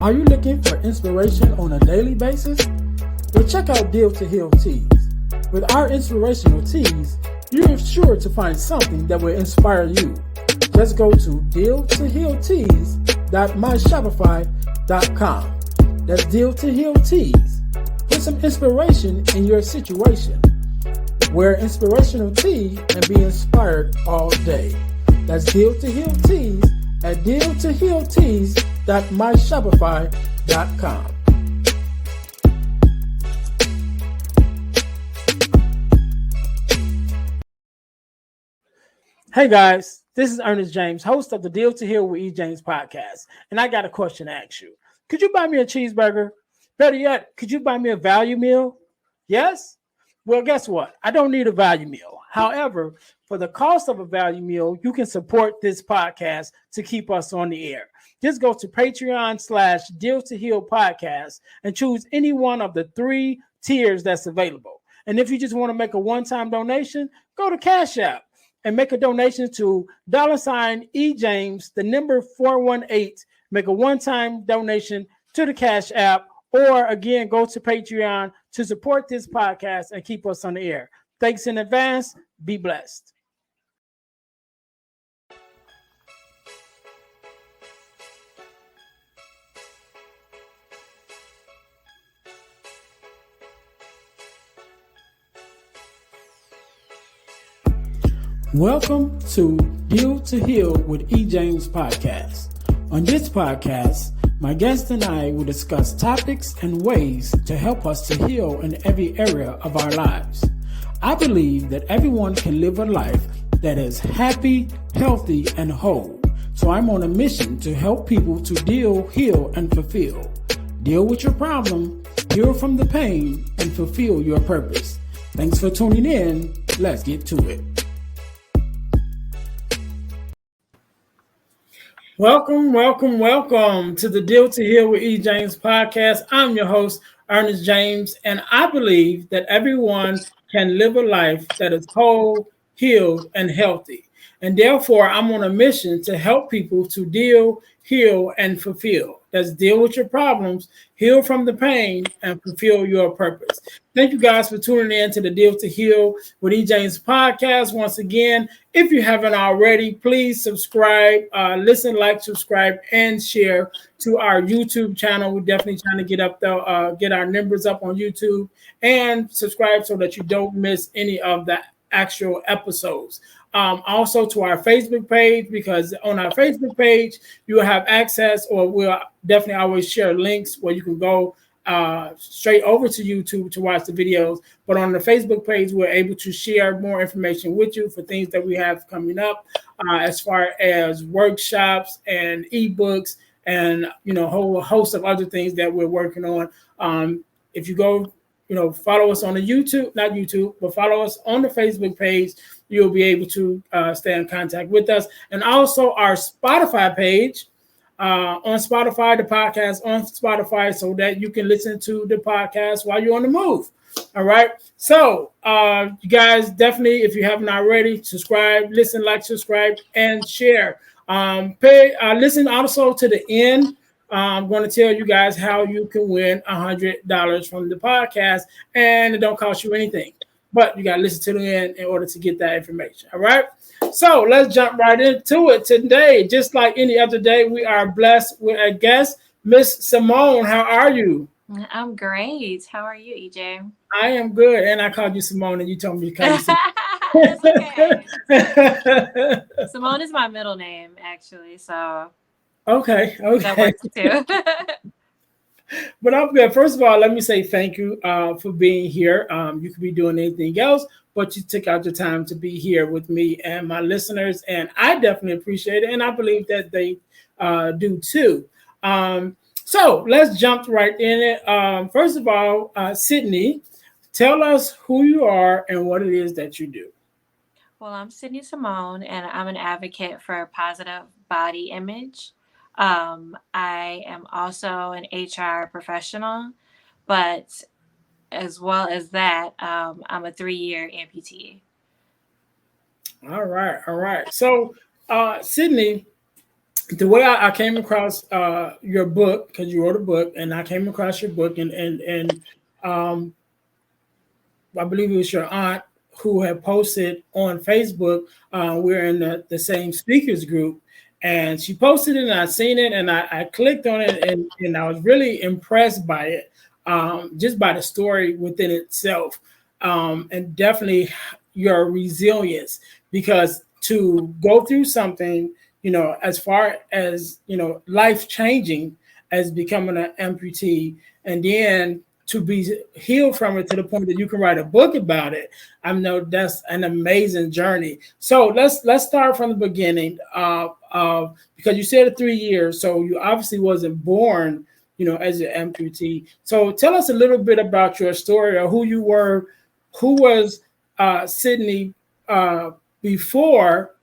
Are you looking for inspiration on a daily basis? Well, check out Deal to Heal Tees. With our inspirational tees, you're sure to find something that will inspire you. Just go to dealtohealtees.myshopify.com. That's Deal to Heal Tees. Put some inspiration in your situation. Wear inspirational tee and be inspired all day. That's Deal to Heal Tees at dealtohealtees.myshopify.com. Hey guys, this is Earnest James, host of the Deal to Heal with E. James podcast, and I got a question to ask you. Could you buy me a cheeseburger? Better yet, could you buy me a value meal? Yes? Well, guess what? I don't need a value meal. However, for the cost of a value meal, you can support this podcast to keep us on the air. Just go to Patreon/Deal to Heal podcast and choose any one of the 3 tiers that's available. And if you just want to make a one-time donation, go to Cash App and make a donation to $EJames, the number 418. Make a one-time donation to the Cash App, or again, go to Patreon to support this podcast and keep us on the air. Thanks in advance. Be blessed. Welcome to Deal to Heal with E. James podcast. On this podcast, my guest and I will discuss topics and ways to help us to heal in every area of our lives. I believe that everyone can live a life that is happy, healthy, and whole. So I'm on a mission to help people to deal, heal, and fulfill. Deal with your problem, heal from the pain, and fulfill your purpose. Thanks for tuning in. Let's get to it. Welcome to the Deal to Heal with E. James podcast. I'm your host, Earnest James, and I believe that everyone can live a life that is whole, healed, and healthy. And therefore, I'm on a mission to help people to deal, heal, and fulfill. That's deal with your problems, heal from the pain, and fulfill your purpose. Thank you guys for tuning in to the Deal to Heal with E. James podcast. Once again, if you haven't already, please subscribe, listen, like, subscribe, and share to our YouTube channel. We're definitely trying to get up there, get our numbers up on YouTube, and subscribe so that you don't miss any of the actual episodes. Also to our Facebook page, because on our Facebook page, you will have access, or we'll definitely always share links where you can go straight over to YouTube to watch the videos. But on the Facebook page, we're able to share more information with you for things that we have coming up, as far as workshops and ebooks and, a whole host of other things that we're working on. If you go, follow us on the not YouTube, but follow us on the Facebook page, you'll be able to stay in contact with us. And also our Spotify page, on Spotify, the podcast on Spotify, so that you can listen to the podcast while you're on the move. All right. So you guys definitely, if you haven't already, subscribe, listen, like, subscribe, and share. Listen also to the end. I'm going to tell you guys how you can win $100 from the podcast, and it don't cost you anything. But you got to listen to the end in order to get that information. All right. So let's jump right into it today. Just like any other day, we are blessed with a guest, Miss Symone. How are you? I'm great. How are you, EJ? I am good. And I called you Symone, and you told me to call you Symone. It's okay. Symone is my middle name, actually. So okay. That works too. But I'm good. First of all, let me say thank you for being here. You could be doing anything else, but you took out your time to be here with me and my listeners, and I definitely appreciate it, and I believe that they do too. So let's jump right in it. First of all, Sydnye, tell us who you are and what it is that you do. Well, I'm Sydnye Symone, and I'm an advocate for positive body image. I am also an HR professional, but as well as that, I'm a 3-year amputee. All right. So, Sydnye, the way I came across your book, because you wrote a book, and I came across your book, and um, I believe it was your aunt who had posted on Facebook. We're in the same speakers group, and she posted it, and I seen it, and I clicked on it, and I was really impressed by it, just by the story within itself, and definitely your resilience, because to go through something, as far as life changing as becoming an amputee, and then to be healed from it to the point that you can write a book about it. I know that's an amazing journey. So let's start from the beginning. Because you said 3 years, so you obviously wasn't born, as an amputee. So tell us a little bit about your story, or who you were, who was Sydnye uh, before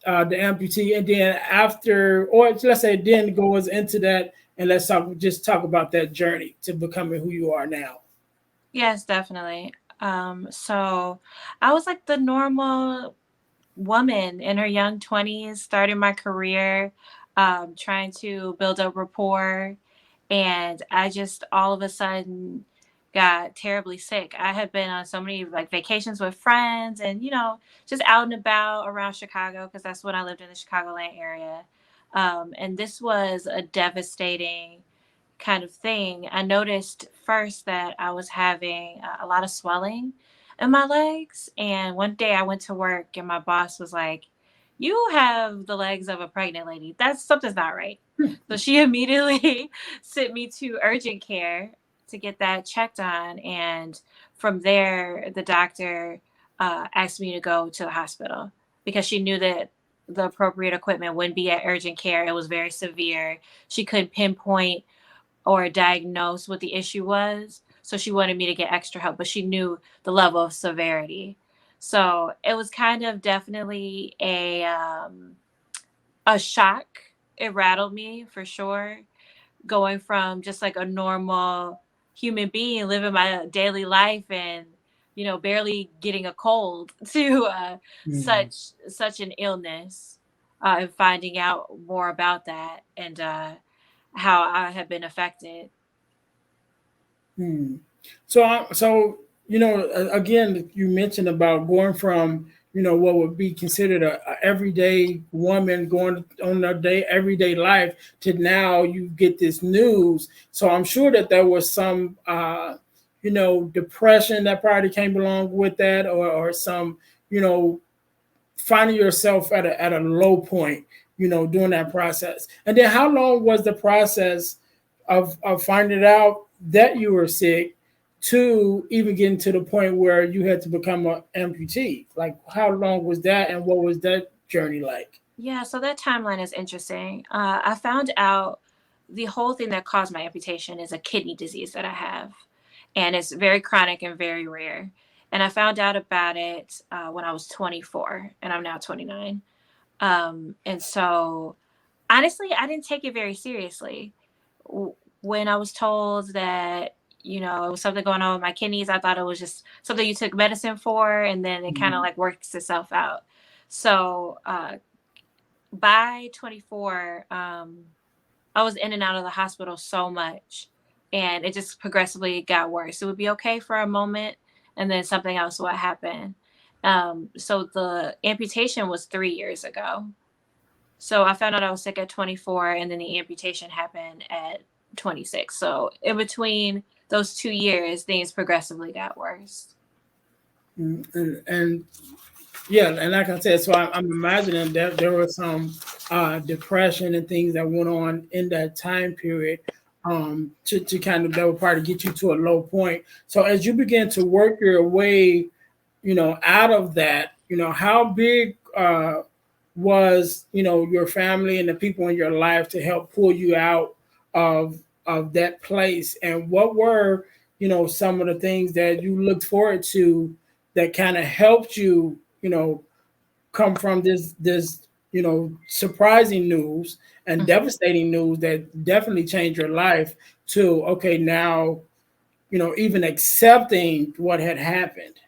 the amputee, and then after, or let's say then goes into that, and let's talk about that journey to becoming who you are now. Yes, definitely. So I was like the normal woman in her young 20s, starting my career, trying to build a rapport. And I just all of a sudden got terribly sick. I had been on so many like vacations with friends and, just out and about around Chicago because that's when I lived in the Chicagoland area. And this was a devastating kind of thing. I noticed first that I was having a lot of swelling in my legs. And one day I went to work and my boss was like, "You have the legs of a pregnant lady. That's something's not right." So she immediately sent me to urgent care to get that checked on. And from there, the doctor asked me to go to the hospital because she knew that the appropriate equipment wouldn't be at urgent care. It was very severe. She couldn't pinpoint or diagnose what the issue was. So she wanted me to get extra help, but she knew the level of severity. So it was kind of definitely a shock. It rattled me for sure. Going from just like a normal human being living my daily life and barely getting a cold to Mm. such an illness, and finding out more about that and how I have been affected. Hmm. So again, you mentioned about going from what would be considered a everyday woman going on their everyday life to now you get this news. So I'm sure that there was some depression that probably came along with that, or some you know finding yourself at a low point, during that process. And then how long was the process of finding out that you were sick to even getting to the point where you had to become an amputee? Like, how long was that, and what was that journey like? Yeah, so that timeline is interesting. I found out the whole thing that caused my amputation is a kidney disease that I have, and it's very chronic and very rare. And I found out about it when I was 24, and I'm now 29. And so, honestly, I didn't take it very seriously. When I was told that, it was something going on with my kidneys, I thought it was just something you took medicine for, and then it kind of Mhm. like works itself out. So, by 24, I was in and out of the hospital so much, and it just progressively got worse. It would be okay for a moment, and then something else would happen. So the amputation was 3 years ago. So I found out I was sick at 24, and then the amputation happened at 26. So in between those 2 years, things progressively got worse. And yeah, and like I said, so I'm imagining that there was some depression and things that went on in that time period, to kind of that would probably get you to a low point. So as you begin to work your way, out of that, how big was your family and the people in your life to help pull you out of that place, and what were some of the things that you looked forward to that kind of helped you come from this surprising news and Mhm. devastating news that definitely changed your life to, okay, now even accepting what had happened.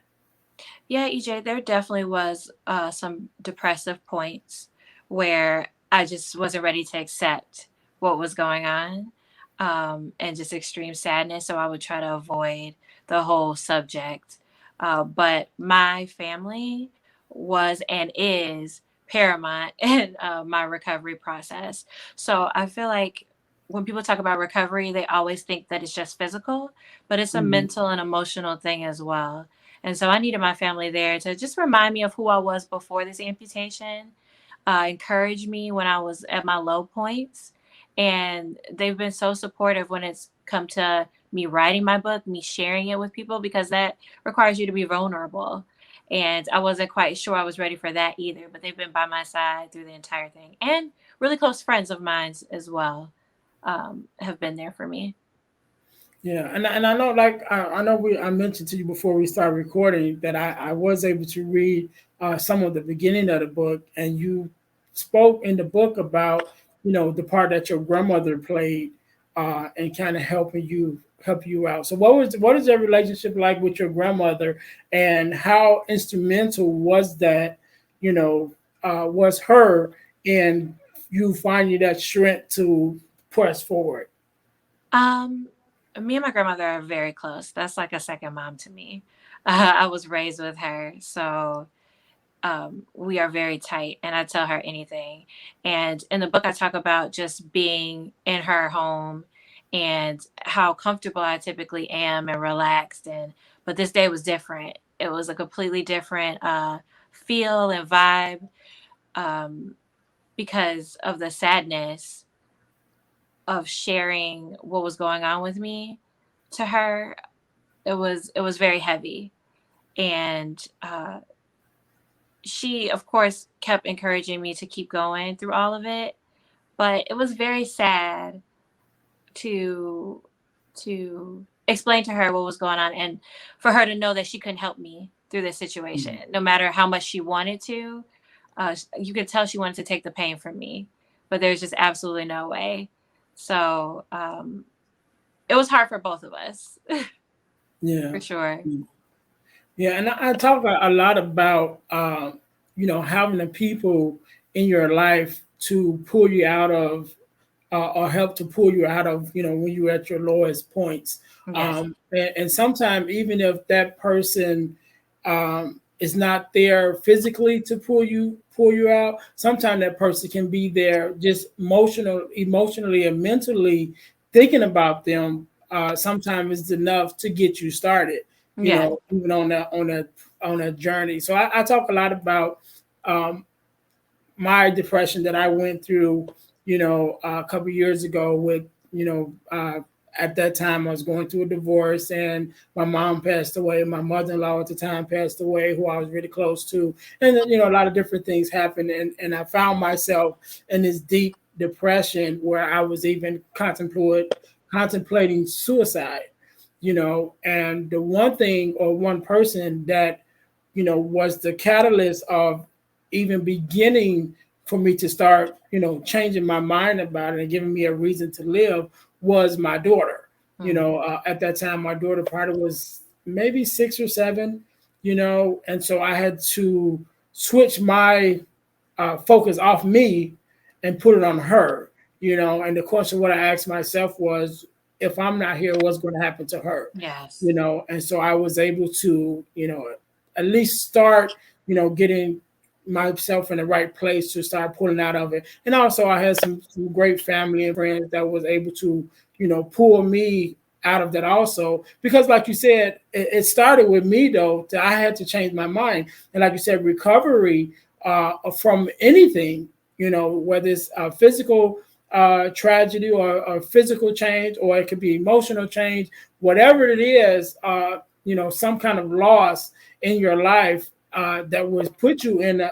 Yeah, EJ, there definitely was some depressive points where I just wasn't ready to accept what was going on, and just extreme sadness. So I would try to avoid the whole subject. But my family was and is paramount in my recovery process. So I feel like when people talk about recovery, they always think that it's just physical, but it's a Mhm. mental and emotional thing as well. And so I needed my family there to just remind me of who I was before this amputation, encouraged me when I was at my low points. And they've been so supportive when it's come to me writing my book, me sharing it with people, because that requires you to be vulnerable. And I wasn't quite sure I was ready for that either, but they've been by my side through the entire thing. And really close friends of mine as well, have been there for me. Yeah, and I know, like I know I mentioned to you before we started recording that I was able to read some of the beginning of the book, and you spoke in the book about the part that your grandmother played and kind of help you out. So what is your relationship like with your grandmother, and how instrumental was that? Was her in you finding that strength to press forward? Um, Me and my grandmother are very close. That's like a second mom to me. I was raised with her, so we are very tight, and I tell her anything. And in the book, I talk about just being in her home and how comfortable I typically am and relaxed. And but this day was different. It was a completely different feel and vibe, um, because of the sadness of sharing what was going on with me to her. It was very heavy, and she of course kept encouraging me to keep going through all of it, but it was very sad to explain to her what was going on, and for her to know that she couldn't help me through this situation no matter how much she wanted to. You could tell she wanted to take the pain from me, but there's just absolutely no way. So it was hard for both of us. Yeah. For sure. Yeah, and I talk a lot about having the people in your life to pull you out of or help to pull you out of when you're at your lowest points. Yes. And sometimes even if that person is not there physically to pull you out, sometimes that person can be there just emotionally and mentally thinking about them. Sometimes it's enough to get you started. Yes. Even on a journey. So I talk a lot about um, my depression that I went through, a couple of years ago with, at that time I was going through a divorce and my mom passed away. My mother-in-law at the time passed away, who I was really close to. And then, a lot of different things happened. And I found myself in this deep depression where I was even contemplating suicide, and the one thing or one person that was the catalyst of even beginning for me to start, changing my mind about it and giving me a reason to live was my daughter. Mm. At that time, my daughter probably was maybe 6 or 7, and so I had to switch my focus off me and put it on her, and the question what I asked myself was, if I'm not here, what's going to happen to her? Yes. And so I was able to, at least start, getting myself in the right place to start pulling out of it. And also I had some great family and friends that was able to, pull me out of that also. Because like you said, it started with me though, that I had to change my mind. And like you said, recovery from anything, whether it's a physical tragedy or physical change, or it could be emotional change, whatever it is, some kind of loss in your life that would put you in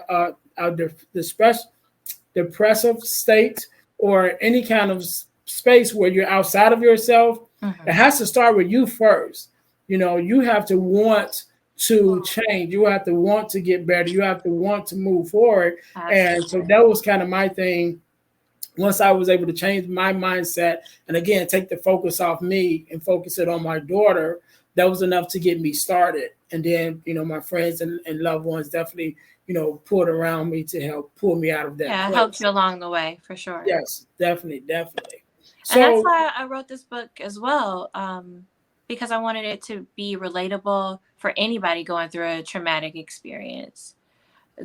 depressive state or any kind of space where you're outside of yourself. It Hmm. has to start with you first. You have to want to change. You have to want to get better. You have to want to move forward. And so Absolutely. that was kind of my thing. Once I was able to change my mindset and again take the focus off me and focus it on my daughter, that was enough to get me started. And then, my friends and loved ones definitely, put around me to help pull me out of that Yeah, it helped place. you along the way for sure. Yes, definitely, definitely. And that's So, why I wrote this book as well, because I wanted it to be relatable for anybody going through a traumatic experience.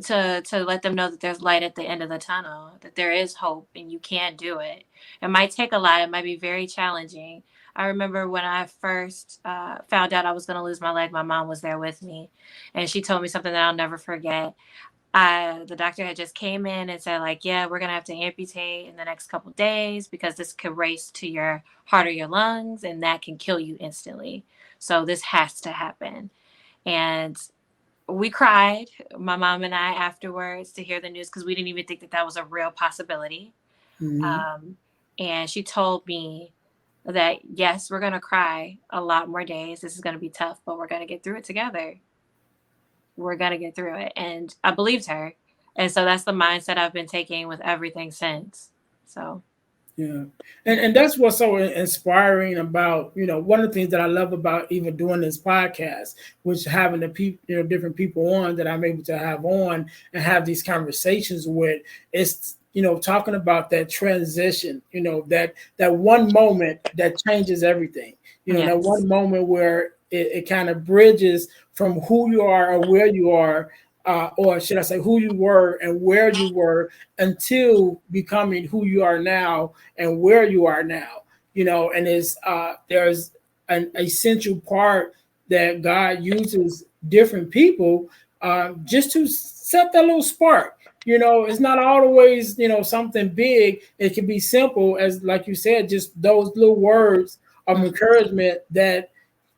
To let them know that there's light at the end of the tunnel, that there is hope and you can do it. It might take a lot. It might be very challenging. I remember when I first found out I was going to lose my leg, my mom was there with me, and she told me something that I'll never forget. The doctor had just came in and said, like, yeah, we're gonna have to amputate in the next couple days because this could race to your heart or your lungs, and that can kill you instantly. So this has to happen. And we cried, my mom and I, afterwards to hear the news because we didn't even think that that was a real possibility. mhm, Um, and she told me that yes, we're gonna cry a lot more days. This is gonna be tough, but we're gonna get through it together. We're going to get through it. And I believed her. And so that's the mindset I've been taking with everything since. So, yeah, and that's what's so inspiring about one of the things that I love about even doing this podcast, which having the people different people on that I'm able to have on and have these conversations with, is talking about that transition, that one moment that changes everything, that yes. one moment where it kind of bridges from who you are or where you are, or should I say who you were and where you were, until becoming who you are now and where you are now. And there's an essential part that God uses different people, just to set that little spark. It's not always something big. It can be simple as, like you said, just those little words of Mm, encouragement that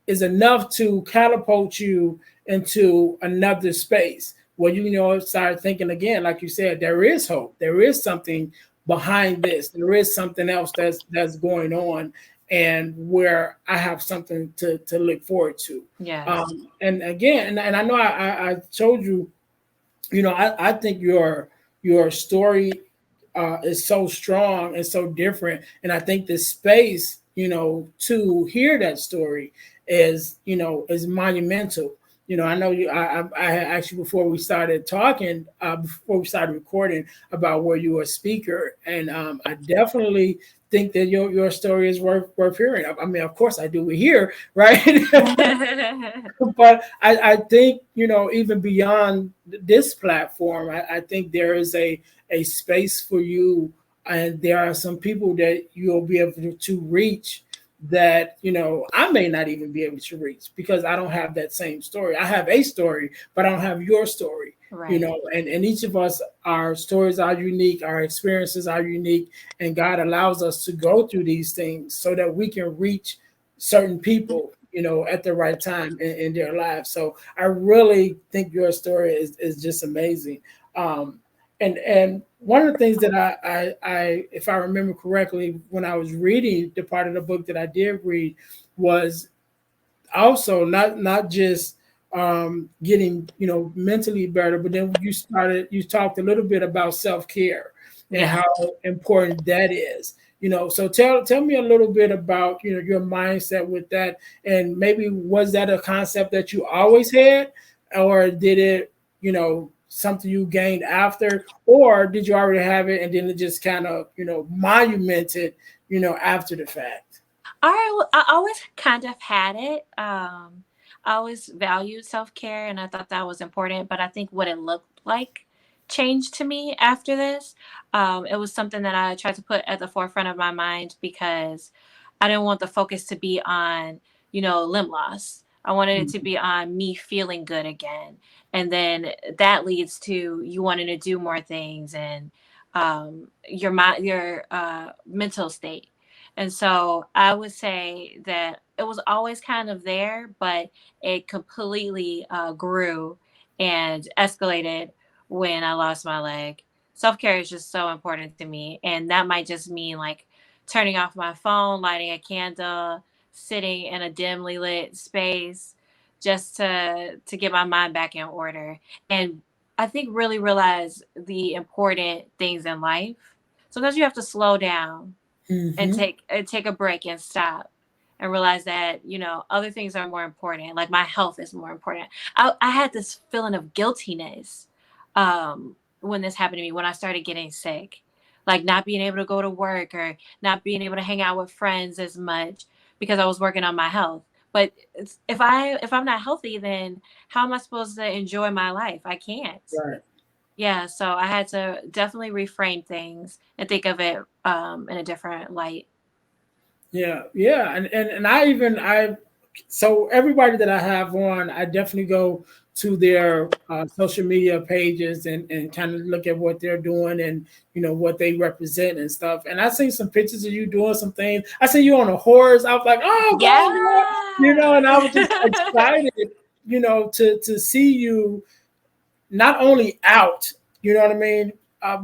is enough to catapult you into another space where start thinking again, like you said, there is hope, there is something behind this, there is something else that's going on, and where I have something to look forward to. yes. And again, and I know I told you, I think your story is so strong and so different, and I think the space to hear that story is monumental. I know you. I had asked you before we started talking, before we started recording, about where you were a speaker, and I definitely think that your story is worth hearing. I mean, of course, I do. We hear, right? But I think even beyond this platform, I think there is a space for you, and there are some people that you'll be able to reach that I may not even be able to reach because I don't have that same story. I have a story, but I don't have your story. Right. And each of us, our stories are unique, our experiences are unique, and God allows us to go through these things so that we can reach certain people at the right time in their lives. So I really think your story is just amazing. Um, and one of the things that I if I remember correctly, when I was reading the part of the book that I did read, was also not just getting mentally better, but then you talked a little bit about self-care and Yes. how important that is. So tell me a little bit about your mindset with that, and maybe was that a concept that you always had, or did it something you gained after, or did you already have it and then it just kind of monumented after the fact? I always kind of had it. I always valued self care and I thought that was important, but I think what it looked like changed to me after this. It was something that I tried to put at the forefront of my mind because I didn't want the focus to be on, limb loss. I wanted it to be on me feeling good again. And then that leads to you wanting to do more things and your mental state. And so I would say that it was always kind of there, but it completely grew and escalated when I lost my leg. Self care is just so important to me. And that might just mean like turning off my phone, lighting a candle, sitting in a dimly lit space just to get my mind back in order. And I think really realize the important things in life. Sometimes you have to slow down and Hmm. take a break and stop and realize that other things are more important, like my health is more important. I had this feeling of guiltiness when this happened to me, when I started getting sick, like not being able to go to work or not being able to hang out with friends as much because I was working on my health. But if I'm not healthy, then how am I supposed to enjoy my life? I can't. Right. Yeah, so I had to definitely reframe things and think of it in a different light. Yeah, yeah, and I so everybody that I have on, I definitely go to their social media pages and kind of look at what they're doing and what they represent and stuff. And I see some pictures of you doing some things. I see you on a horse. I was like, oh, go, girl. And I was just Yeah. excited, to see you not only out, you know what I mean,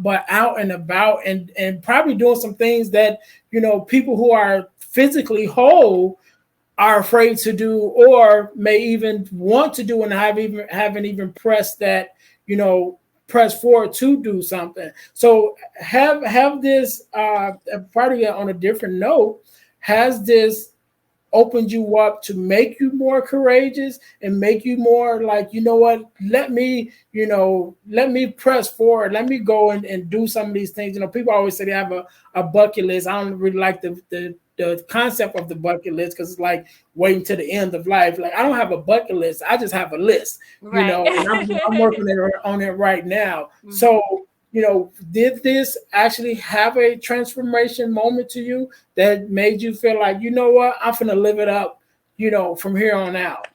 but out and about and probably doing some things that people who are physically whole are afraid to do or may even want to do and haven't even pressed that press forward to do something. So have this probably on a different note, has this opened you up to make you more courageous and make you more like, what, let me press forward, let me go and do some of these things. People always say they have a bucket list. I don't really like the concept of the bucket list because it's like waiting to the end of life. Like, I don't have a bucket list, I just have a list, Right. and I'm working on it right now. Mhm. So did this actually have a transformation moment to you that made you feel like, what, I'm gonna live it up, from here on out?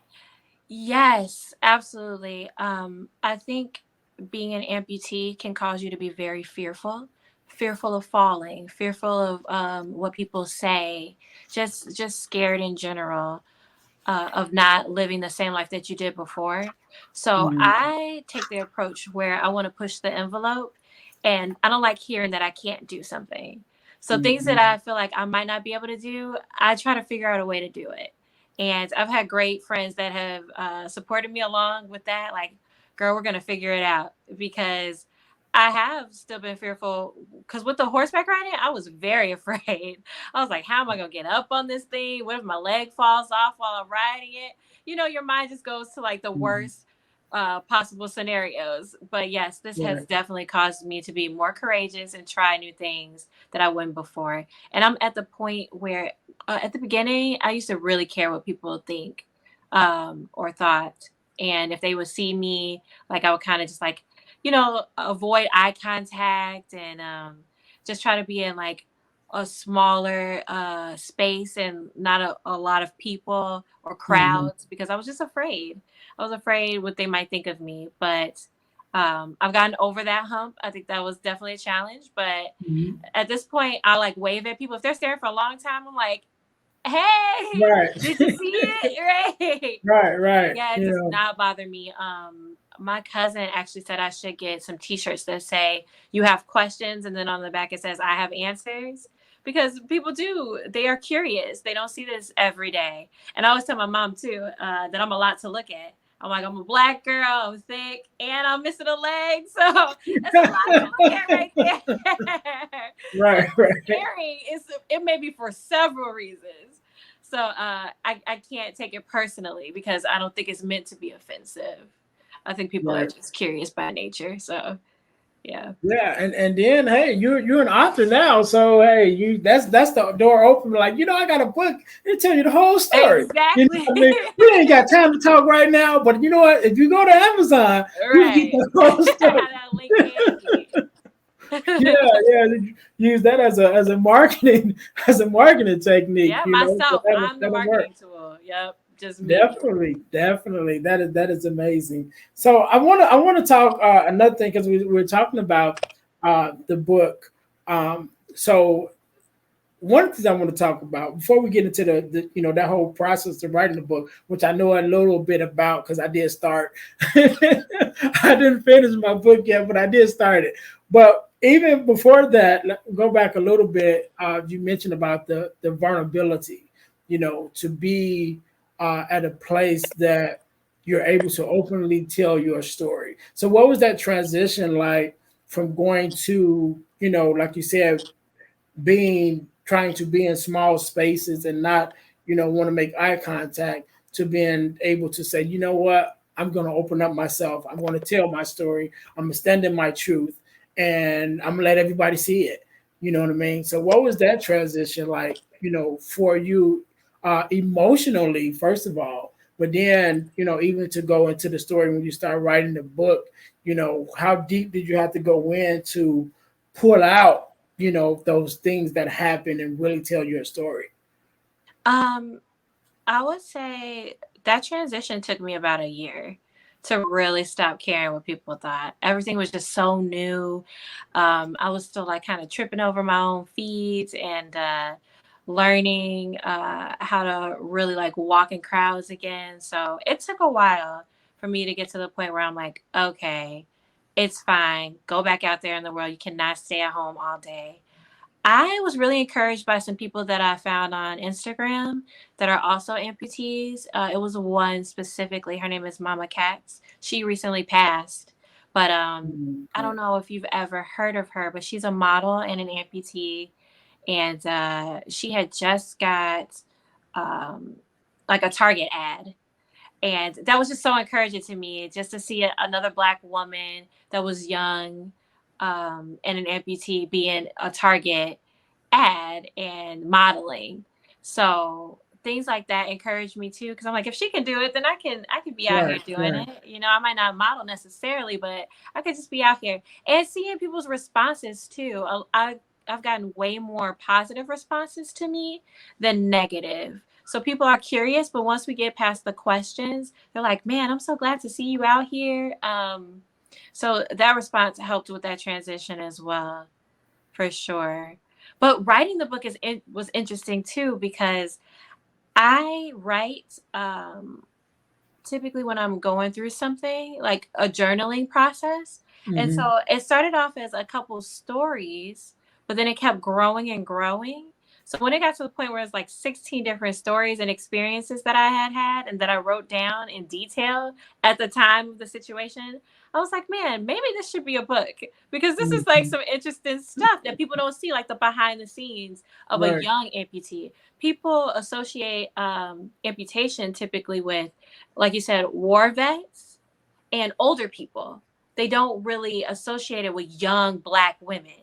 Yes, absolutely. I think being an amputee can cause you to be very fearful, fearful of falling, fearful of what people say, just scared in general of not living the same life that you did before. So Mhm. I take the approach where I want to push the envelope, and I don't like hearing that I can't do something. So things that Mhm. I feel like I might not be able to do, I try to figure out a way to do it. And I've had great friends that have supported me along with that. Like, girl, we're gonna figure it out, because I have still been fearful. Because with the horseback riding, I was very afraid. I was like, how am I gonna get up on this thing? What if my leg falls off while I'm riding it? Your mind just goes to like the Mhm. worst possible scenarios. But yes, this has Right. definitely caused me to be more courageous and try new things that I wouldn't before. And I'm at the point where, at the beginning, I used to really care what people think or thought. And if they would see me, like I would kind of just like, avoid eye contact and just try to be in like a smaller space and not a lot of people or Mhm. crowds, because I was just afraid. I was afraid what they might think of me. But I've gotten over that hump. I think that was definitely a challenge. But Mhm. at this point, I like wave at people. If they're staring for a long time, I'm like, hey, Right. did you see it? Right. Right. Right. Yeah, it does not bother me. My cousin actually said I should get some T-shirts that say "You have questions," and then on the back it says "I have answers," because people do. They are curious. They don't see this every day. And I always tell my mom too that I'm a lot to look at. I'm like, I'm a black girl, I'm thick, and I'm missing a leg, so that's a lot to look at right there. So Right. the Right. staring is, it may be for several reasons. So I can't take it personally because I don't think it's meant to be offensive. I think people are Right. just curious by nature. So yeah. Yeah, and then hey, you're an author now, so hey, you that's the door open. Like, I got a book. They tell you the whole story. Exactly. What I mean, we ain't got time to talk right now, but you know what? If you go to Amazon, you can get Right. the whole story. That link handy. Yeah, yeah. Use that as a marketing as a marketing technique. Yeah, So myself. that'll I'm the that'll work. marketing tool. Yep. Just me. Definitely, definitely. That is amazing. So I want to talk another thing because we're talking about the book. So one of the things I want to talk about before we get into that whole process of writing the book, which I know a little bit about because I did start. I didn't finish my book yet, but I did start it. But even before that, go back a little bit. You mentioned about the vulnerability, to be at a place that you're able to openly tell your story. So, what was that transition like from going to, like you said, trying to be in small spaces and not want to make eye contact to being able to say, you know what, I'm going to open up myself. I'm going to tell my story. I'm going to stand in my truth, and I'm going to let everybody see it. You know what I mean? So what was that transition like, for you emotionally, first of all, but then, even to go into the story when you start writing the book, how deep did you have to go in to pull out, those things that happened and really tell your story? Um, I would say that transition took me about a year to really stop caring what people thought. Everything was just so new. I was still like kind of tripping over my own feet and learning how to really like walk in crowds again. So it took a while for me to get to the point where I'm like, okay, it's fine. Go back out there in the world. You cannot stay at home all day. I was really encouraged by some people that I found on Instagram that are also amputees. It was one specifically. Her name is Mama Cats. She recently passed, but I Okay. don't know if you've ever heard of her, but she's a model and an amputee, and she had just got um, like a Target ad, and that was just so encouraging to me just to see another Black woman that was young and an amputee being a Target ad and modeling. So things like that encouraged me too, because I'm like, if she can do it, then I can be out here Right, doing right. it. I might not model necessarily, but I could just be out here and seeing people's responses too. I've gotten way more positive responses to me than negative. So people are curious, but once we get past the questions, they're like, "Man, I'm so glad to see you out here." So that response helped with that transition as well, for sure. But writing the book was interesting too because I write typically when I'm going through something like a journaling process. And Hmm. so it started off as a couple stories, but then it kept growing and growing. So when it got to the point where it's like 16 different stories and experiences that I had had and that I wrote down in detail at the time of the situation, I was like, man, maybe this should be a book because this is like Hmm. some interesting stuff that people don't see, like the behind the scenes of a Right. young amputee. People associate amputation typically with, like you said, war vets and older people. They don't really associate it with young Black women.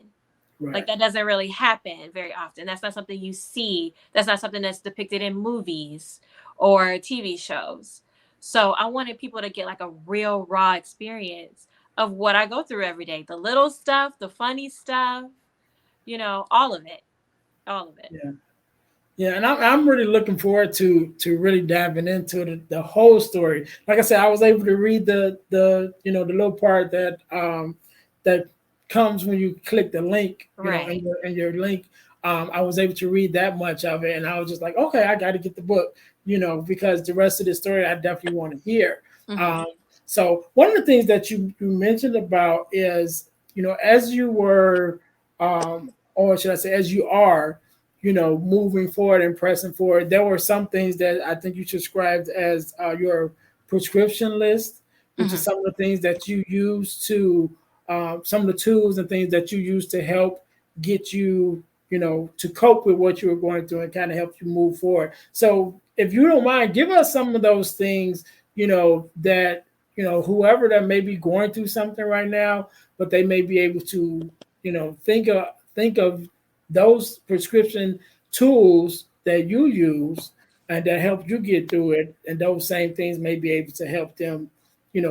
Like Right. that doesn't really happen very often. That's not something you see. That's not something that's depicted in movies or TV shows. So I wanted people to get like a real raw experience of what I go through every day. The little stuff, the funny stuff, all of it. All of it. Yeah. Yeah, and I'm really looking forward to really diving into the whole story. Like I said, I was able to read the the little part that comes when you click the link, Right. in your link. I was able to read that much of it, and I was just like, okay, I got to get the book, because the rest of the story I definitely want to hear. Hmm. Um, so one of the things that you mentioned about is, as you were, or should I say, as you are, moving forward and pressing forward. There were some things that I think you described as your prescription list, which is Hmm. some of the things that you use to, some of the tools and things that you use to help get you, to cope with what you were going through and kind of help you move forward. So, if you don't mind, give us some of those things, that, whoever that may be going through something right now, but they may be able to, think of those prescription tools that you use and that help you get through it, and those same things may be able to help them,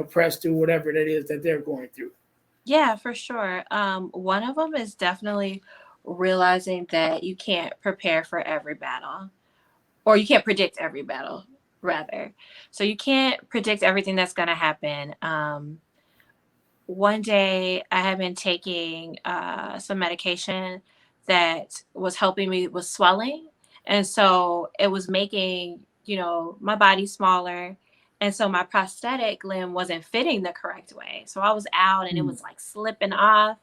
press through whatever it is that they're going through. Yeah, for sure. One of them is definitely realizing that you can't prepare for every battle, or you can't predict every battle, rather. So you can't predict everything that's going to happen. One day I had been taking some medication that was helping me with swelling. And so it was making, my body smaller. And so my prosthetic limb wasn't fitting the correct way. So I was out and it Mm. was like slipping off.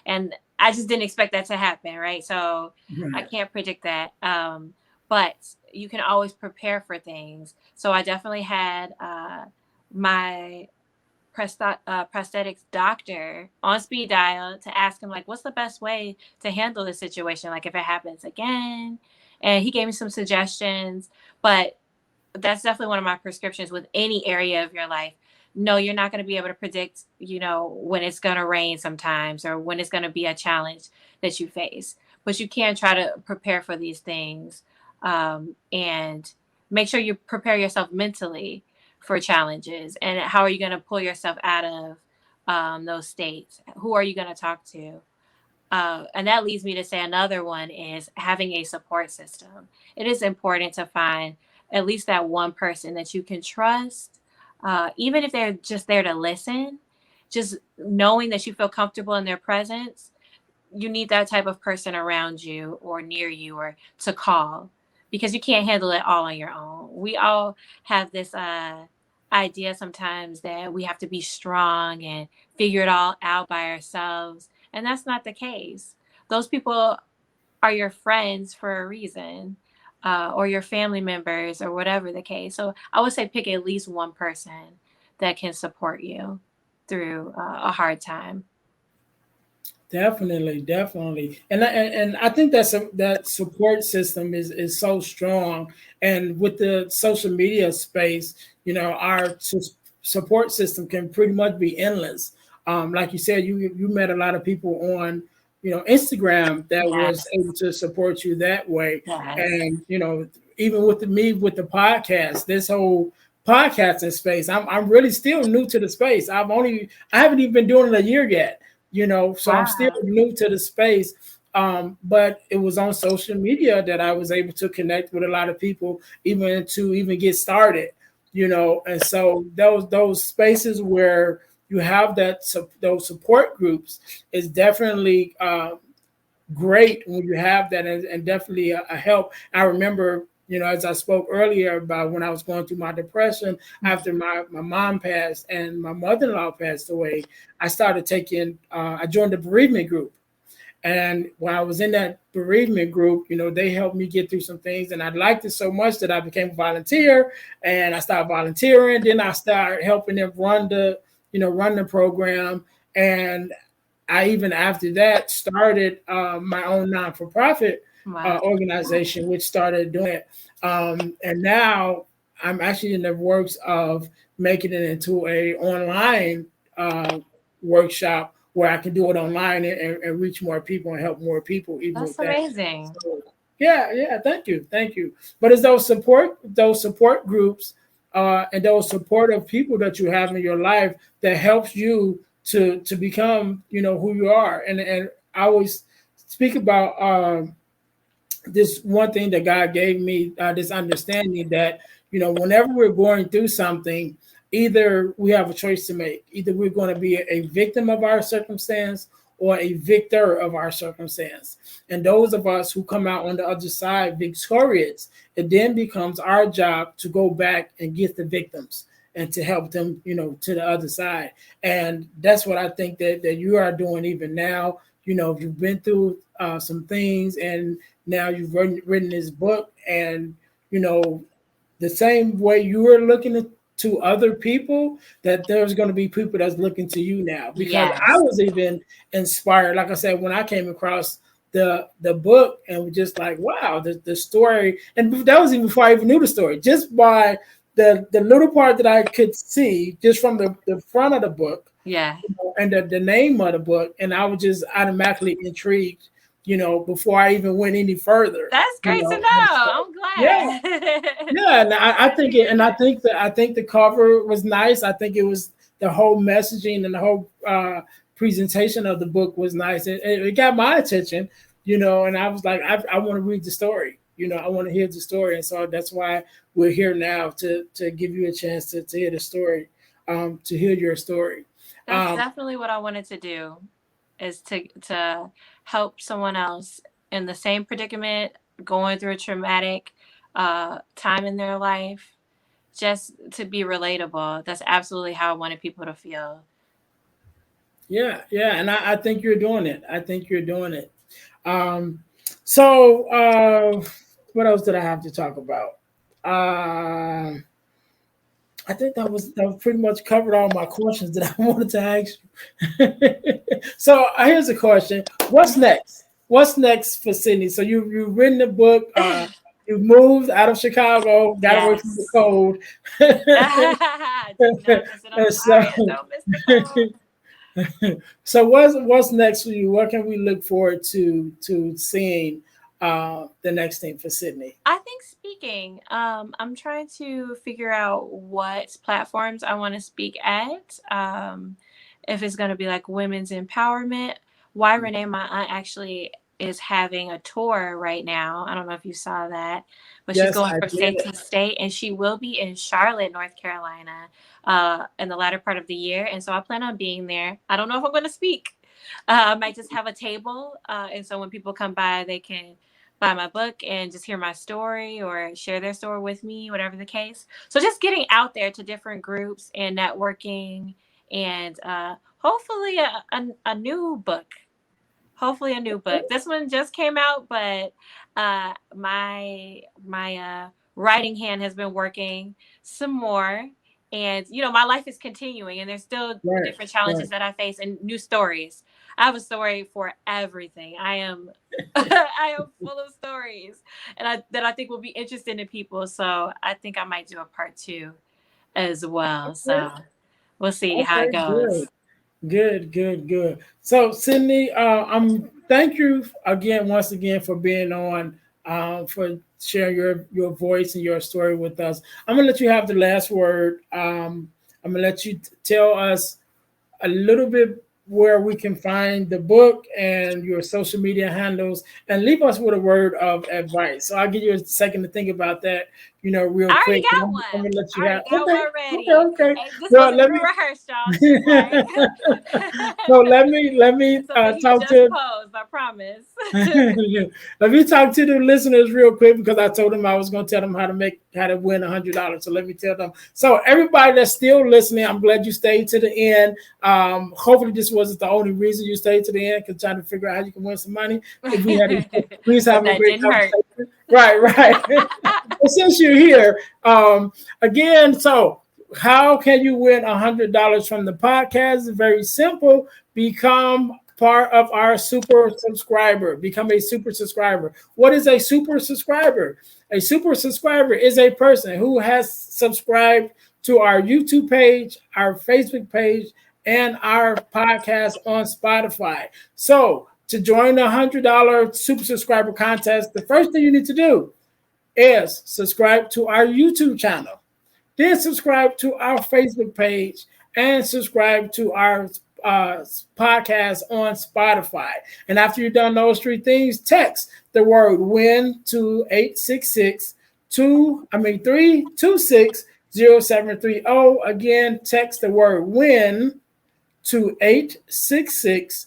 And I just didn't expect that to happen. Right. So I Right. can't predict that. But you can always prepare for things. So I definitely had my prosthetics doctor on speed dial to ask him like what's the best way to handle the situation, like if it happens again, and he gave me some suggestions. But that's definitely one of my prescriptions with any area of your life. No, you're not going to be able to predict, when it's going to rain sometimes or when it's going to be a challenge that you face. But you can try to prepare for these things, and make sure you prepare yourself mentally for challenges. And how are you going to pull yourself out of those states? Who are you going to talk to? And that leads me to say another one is having a support system. It is important to find at least that one person that you can trust, even if they're just there to listen, just knowing that you feel comfortable in their presence. You need that type of person around you or near you or to call, because you can't handle it all on your own. We all have this idea sometimes that we have to be strong and figure it all out by ourselves. And that's not the case. Those people are your friends for a reason, or your family members, or whatever the case. So I would say pick at least one person that can support you through a hard time. Definitely, definitely, and I think that support system is so strong, and with the social media space, our support system can pretty much be endless. Like you said, you met a lot of people on Instagram that was Yes. able to support you that way, Yes. and even with me with the podcast, this whole podcasting space, I'm really still new to the space. I haven't even been doing it a year yet, so I'm still Wow. new to the space. But it was on social media that I was able to connect with a lot of people, even to even get started, and so those spaces where you have those support groups is definitely great when you have that, and definitely a help. I remember, as I spoke earlier about when I was going through my depression after my mom passed and my mother-in-law passed away, I joined the bereavement group. And when I was in that bereavement group, they helped me get through some things. And I liked it so much that I became a volunteer, and I started volunteering. Then I started helping them run the program. And I even after that started my own non-for-profit Wow. organization, which started doing it. And now I'm actually in the works of making it into a online workshop where I can do it online and reach more people and help more people even That's with that. amazing. So, yeah, thank you. But it's those support groups and those supportive people that you have in your life that helps you to become who you are. And I always speak about this one thing that God gave me, this understanding that whenever we're going through something, either we have a choice to make. Either we're going to be a victim of our circumstance or a victor of our circumstance. And those of us who come out on the other side victorious, it then becomes our job to go back and get the victims and to help them, to the other side. And that's what I think that you are doing even now. You've been through some things, and now you've written this book, and the same way you are looking to other people, that there's going to be people that's looking to you now. Because I Yes. was even inspired, like I said, when I came across the book and was just like, wow, the story, and that was even before I even knew the story, just by the little part that I could see just from the front of the book, Yeah. and the name of the book, and I was just automatically intrigued, before I even went any further, That's great to know. and so, I'm yeah, glad. yeah, and I think the cover was nice. I think it was the whole messaging and the whole presentation of the book was nice. It got my attention, and I was like, I want to read the story. I want to hear the story, and so that's why we're here now to give you a chance to hear the story, to hear your story. That's Um, definitely what I wanted to do, is to help someone else in the same predicament, going through a traumatic time in their life, just to be relatable. That's absolutely how I wanted people to feel. yeah, and I think you're doing it. I think you're doing it. Um, so, what else did I have to talk about? Um, I think that was pretty much covered all my questions that I wanted to ask you. So here's a question: What's Mhm. next? What's next for Sydney? So you've written a book. You moved out of Chicago, got away from the Yes. cold. Do not miss it. I'm And so, sorry. I don't miss the cold. so what's next for you? What can we look forward to seeing the next thing for Sydney? I think speaking. I'm trying to figure out what platforms I want to speak at. If it's going to be like women's empowerment. Why Renee, my aunt, actually is having a tour right now. I don't know if you saw that, but she's Yes, going I from state did. to state, and she will be in Charlotte, North Carolina, in the latter part of the year. And so I plan on being there. I don't know if I'm going to speak. I might just have a table, and so when people come by, they can buy my book and just hear my story or share their story with me, whatever the case. So just getting out there to different groups and networking, and hopefully a new book. Hopefully a new book. This one just came out, but my writing hand has been working some more. And my life is continuing, and there's still Right, different right. challenges that I face and new stories. I have a story for everything. I am I am full of stories, and that I think will be interesting to people. So I think I might do a part two as well. Okay, So we'll see how okay, it good. goes. Good, good, good. So, Sydney, thank you again, once again, for being on, for sharing your voice and your story with us. I'm gonna let you have the last word. I'm gonna let you tell us a little bit where we can find the book and your social media handles, and leave us with a word of advice. So I'll give you a second to think about that, real I already quick. got I'm one. gonna let I you have. already got Okay, one okay, ready. okay. Hey, this Well, wasn't let even me. rehearsed, y'all. This is like So let me it's something he talk just to posed. I promise. let me talk to the listeners real quick, because I told them I was going to tell them how to win $100. So let me tell them. So everybody that's still listening, I'm glad you stayed to the end. Hopefully this wasn't the only reason you stayed to the end, because trying to figure out how you can win some money. If we was But having a that great didn't hurt. conversation, right, right. But since you're here, again, so how can you win $100 from the podcast? It's very simple. Become part of our super subscriber. Become a super subscriber. What is a super subscriber? A super subscriber is a person who has subscribed to our YouTube page, our Facebook page, and our podcast on Spotify. So to join the $100 super subscriber contest, the first thing you need to do is subscribe to our YouTube channel. Then subscribe to our Facebook page and subscribe to our podcast on Spotify. And after you've done those three things, text the word win to 866 326 0730. Again, text the word win to 866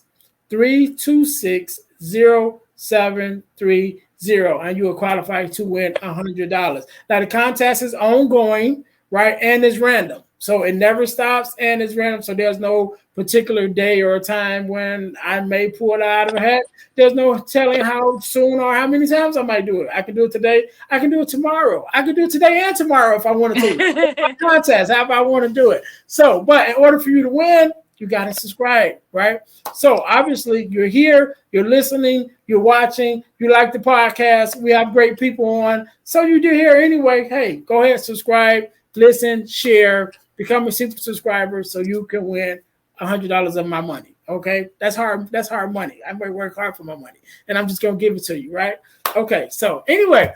326 0730, and you will qualify to win $100. Now, the contest is ongoing, right? And it's random. So it never stops and it's random. So there's no particular day or time when I may pull it out of a hat. There's no telling how soon or how many times I might do it. I can do it today. I can do it tomorrow. I can do it today and tomorrow if I wanted to. Contest, how I want to do it. So, but in order for you to win, you got to subscribe, right? So obviously you're here, you're listening, you're watching, you like the podcast. We have great people on. So you do here anyway. Hey, go ahead, subscribe, listen, share, become a super subscriber so you can win $100 of my money. Okay. That's hard. That's hard money. I might work hard for my money. And I'm just gonna give it to you, right? Okay. So anyway,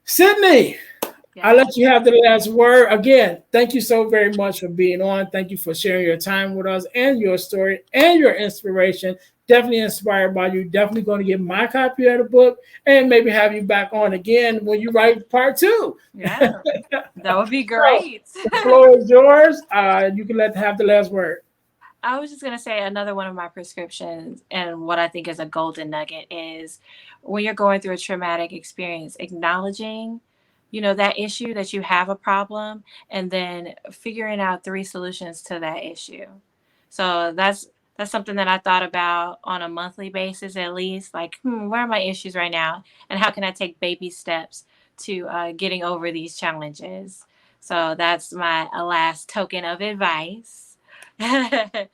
Sydney, I'll Yes. let you have the last word. Again, thank you so very much for being on. Thank you for sharing your time with us and your story and your inspiration. Definitely inspired by you. Definitely going to get my copy of the book and maybe have you back on again when you write part two. Yeah. That would be So great. the floor is yours. You can have the last word. I was just going to say another one of my prescriptions, and what I think is a golden nugget is when you're going through a traumatic experience, acknowledging, that issue, that you have a problem, and then figuring out three solutions to that issue. So that's something that I thought about on a monthly basis, at least. Like, where are my issues right now, and how can I take baby steps to getting over these challenges? So that's my last token of advice. Okay.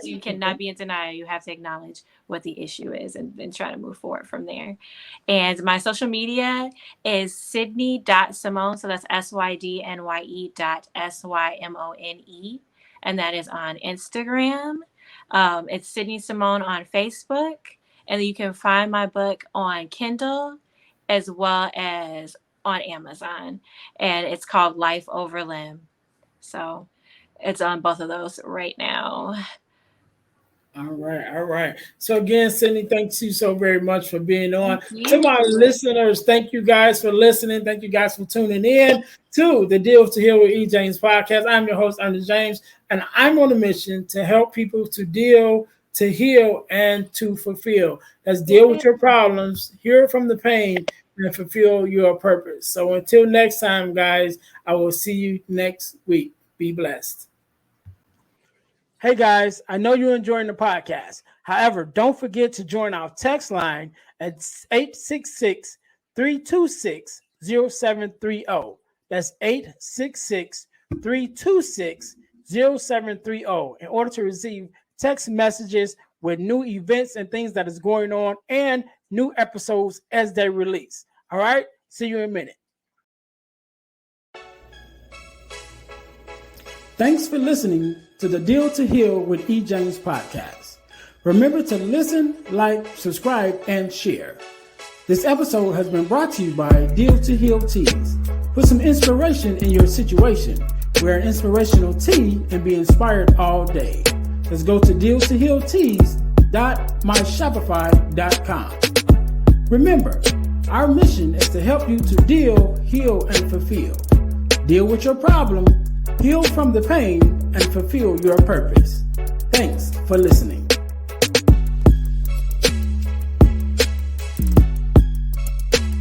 You cannot be in denial. You have to acknowledge what the issue is and try to move forward from there. And my social media is Sydnye.Symone. So that's SYDNYE.SYMONE. And that is on Instagram. It's Sydnye Symone on Facebook. And you can find my book on Kindle as well as on Amazon. And it's called Life Over Limb. So it's on both of those right now. All right. So again, Sydnye, thank you so very much for being on. To my listeners, thank you guys for listening. Thank you guys for tuning in to the Deal to Heal with E. James podcast. I'm your host, Earnest James, and I'm on a mission to help people to deal, to heal, and to fulfill. Let's deal with your problems, heal from the pain, and fulfill your purpose. So until next time, guys, I will see you next week. Be blessed. Hey guys, I know you're enjoying the podcast. However, don't forget to join our text line at 866-326-0730. That's 866-326-0730 in order to receive text messages with new events and things that is going on and new episodes as they release. All right, see you in a minute. Thanks for listening to the Deal to Heal with E. James podcast. Remember to listen, like, subscribe, and share. This episode has been brought to you by Deal to Heal Teas. Put some inspiration in your situation. Wear an inspirational tea and be inspired all day. Let's go to dealtohealteas.myshopify.com. Remember, our mission is to help you to deal, heal, and fulfill. Deal with your problem, heal from the pain, and fulfill your purpose. Thanks for listening.